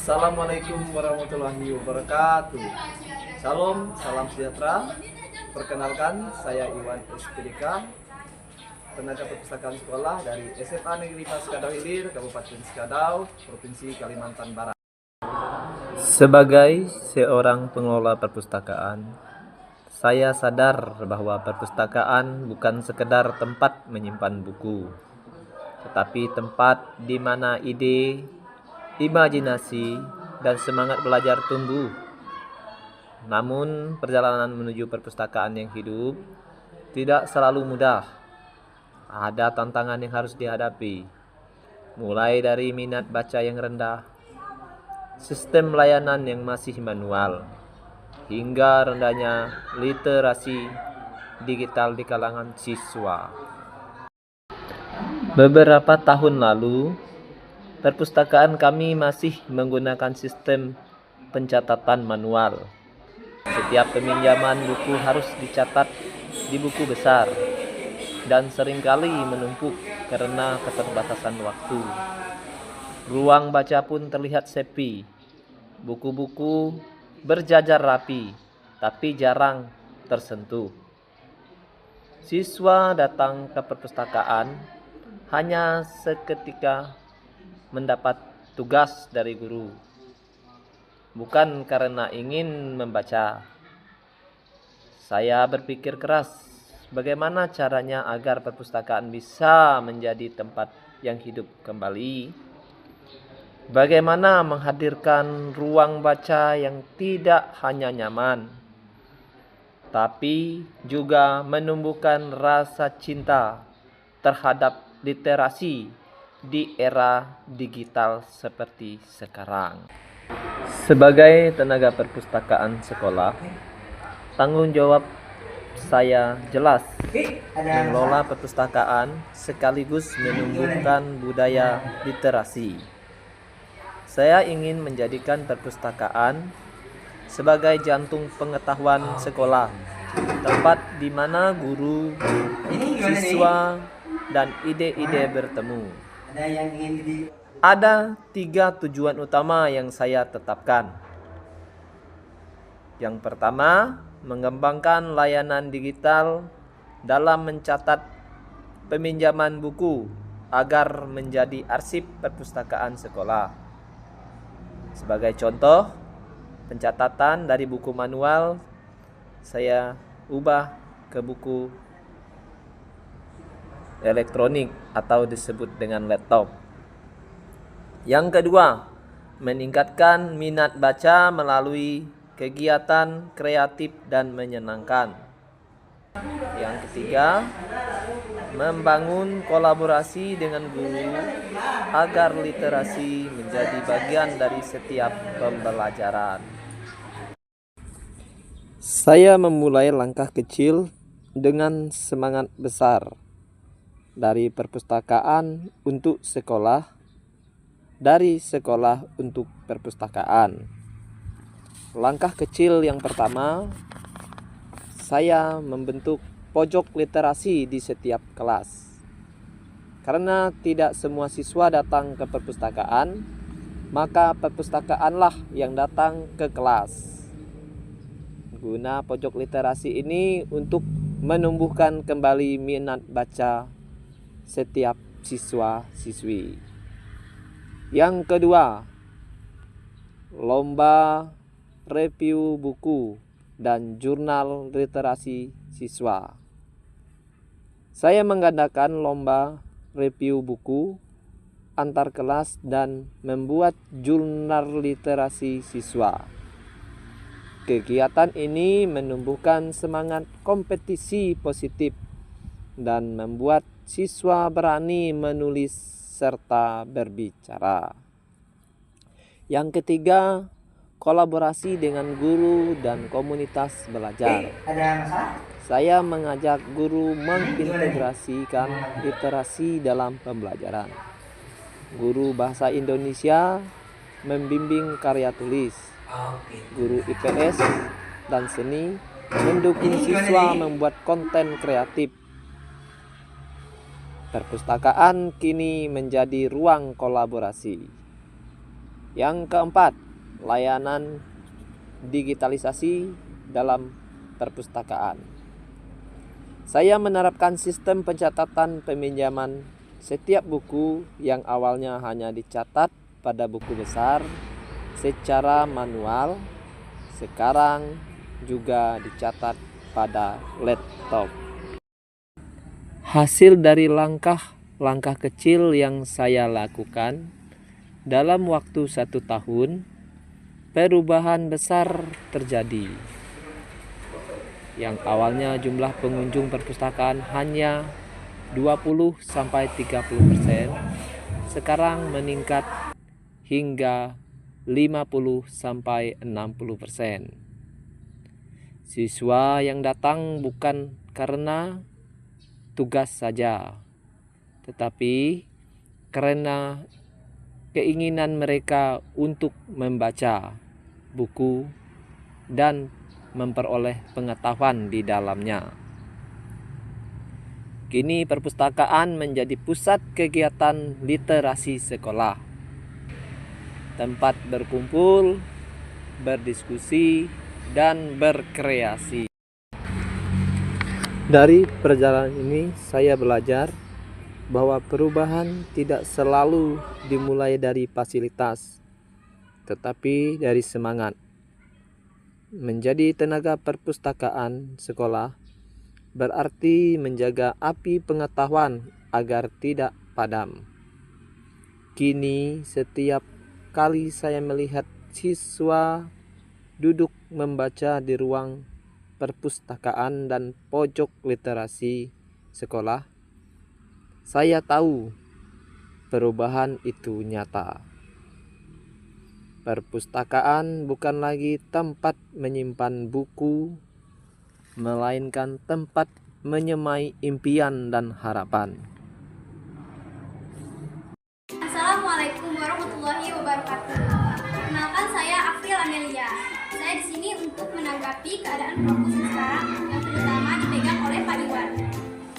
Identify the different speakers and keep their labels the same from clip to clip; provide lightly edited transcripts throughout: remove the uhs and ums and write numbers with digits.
Speaker 1: Assalamualaikum warahmatullahi wabarakatuh. Salam sejahtera. Perkenalkan, saya Iwan SPDK, tenaga perpustakaan sekolah dari SMA Negeri 4 Sekadau Hilir, Kabupaten Sekadau, Provinsi Kalimantan Barat. Sebagai seorang pengelola perpustakaan, saya sadar bahwa perpustakaan bukan sekedar tempat menyimpan buku, tetapi tempat di mana ide, imajinasi, dan semangat belajar tumbuh. Namun, perjalanan menuju perpustakaan yang hidup tidak selalu mudah. Ada tantangan yang harus dihadapi, mulai dari minat baca yang rendah, sistem layanan yang masih manual, hingga rendahnya literasi digital di kalangan siswa. Beberapa tahun lalu, perpustakaan kami masih menggunakan sistem pencatatan manual. Setiap peminjaman buku harus dicatat di buku besar dan seringkali menumpuk karena keterbatasan waktu. Ruang baca pun terlihat sepi. Buku-buku berjajar rapi, tapi jarang tersentuh. Siswa datang ke perpustakaan hanya seketika mendapat tugas dari guru, bukan karena ingin membaca. Saya berpikir keras, bagaimana caranya agar perpustakaan bisa menjadi tempat yang hidup kembali. Bagaimana menghadirkan ruang baca yang tidak hanya nyaman, tapi juga menumbuhkan rasa cinta terhadap literasi di era digital seperti sekarang. Sebagai tenaga perpustakaan sekolah, tanggung jawab saya jelas mengelola perpustakaan sekaligus menumbuhkan budaya literasi. Saya ingin menjadikan perpustakaan sebagai jantung pengetahuan sekolah, tempat di mana guru, siswa, dan ide-ide bertemu. Ada 3 tujuan utama yang saya tetapkan. Yang pertama, mengembangkan layanan digital dalam mencatat peminjaman buku agar menjadi arsip perpustakaan sekolah. Sebagai contoh, pencatatan dari buku manual saya ubah ke buku elektronik atau disebut dengan laptop. Yang kedua, meningkatkan minat baca melalui kegiatan kreatif dan menyenangkan. Yang ketiga, membangun kolaborasi dengan guru agar literasi menjadi bagian dari setiap pembelajaran. Saya memulai langkah kecil dengan semangat besar, dari perpustakaan untuk sekolah, dari sekolah untuk perpustakaan. Langkah kecil yang pertama, saya membentuk pojok literasi di setiap kelas. Karena tidak semua siswa datang ke perpustakaan, maka perpustakaanlah yang datang ke kelas. Guna pojok literasi ini untuk menumbuhkan kembali minat baca setiap siswa-siswi. Yang kedua, lomba review buku dan jurnal literasi siswa. Saya mengadakan lomba review buku antar kelas dan membuat jurnal literasi siswa. Kegiatan ini menumbuhkan semangat kompetisi positif dan membuat siswa berani menulis serta berbicara. Yang ketiga, kolaborasi dengan guru dan komunitas belajar. Saya mengajak guru mengintegrasikan literasi dalam pembelajaran. Guru bahasa Indonesia membimbing karya tulis. Guru IPS dan seni mendukung siswa membuat konten kreatif. Perpustakaan kini menjadi ruang kolaborasi. Yang keempat, layanan digitalisasi dalam perpustakaan. Saya menerapkan sistem pencatatan peminjaman setiap buku yang awalnya hanya dicatat pada buku besar secara manual, sekarang juga dicatat pada laptop. Hasil dari langkah-langkah kecil yang saya lakukan dalam waktu 1 tahun, perubahan besar terjadi. Yang awalnya jumlah pengunjung perpustakaan hanya 20-30%, sekarang meningkat hingga 50-60%. Siswa yang datang bukan karena tugas saja, tetapi karena keinginan mereka untuk membaca buku dan memperoleh pengetahuan di dalamnya. Kini perpustakaan menjadi pusat kegiatan literasi sekolah, tempat berkumpul, berdiskusi, dan berkreasi. Dari perjalanan ini saya belajar bahwa perubahan tidak selalu dimulai dari fasilitas, tetapi dari semangat. Menjadi tenaga perpustakaan sekolah berarti menjaga api pengetahuan agar tidak padam. Kini setiap kali saya melihat siswa duduk membaca di ruang perpustakaan dan pojok literasi sekolah, saya tahu perubahan itu nyata. Perpustakaan bukan lagi tempat menyimpan buku, melainkan tempat menyemai impian dan harapan.
Speaker 2: Assalamualaikum warahmatullahi wabarakatuh. Perkenalkan, saya Afril Amelia. Saya di sini untuk menanggapi keadaan perpus sekarang yang terutama dipegang oleh Pak Iwan.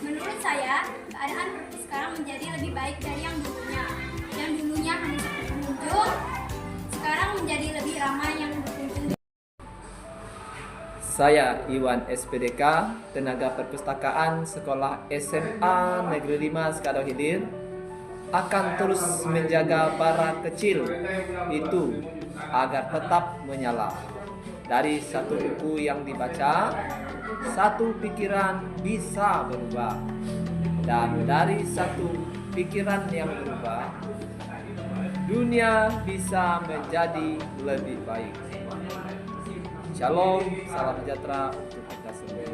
Speaker 2: Menurut saya, keadaan perpus sekarang menjadi lebih baik dari yang dulunya. Yang dulunya hanya sepi pengunjung, sekarang menjadi lebih ramai yang berkunjung.
Speaker 1: Saya Iwan SPDK, tenaga perpustakaan Sekolah SMA Negeri 5 Skadau Hilir, akan terus menjaga bara kecil itu agar tetap menyala. Dari satu buku yang dibaca, satu pikiran bisa berubah. Dan dari satu pikiran yang berubah, dunia bisa menjadi lebih baik. Shalom, salam sejahtera untuk kita semua.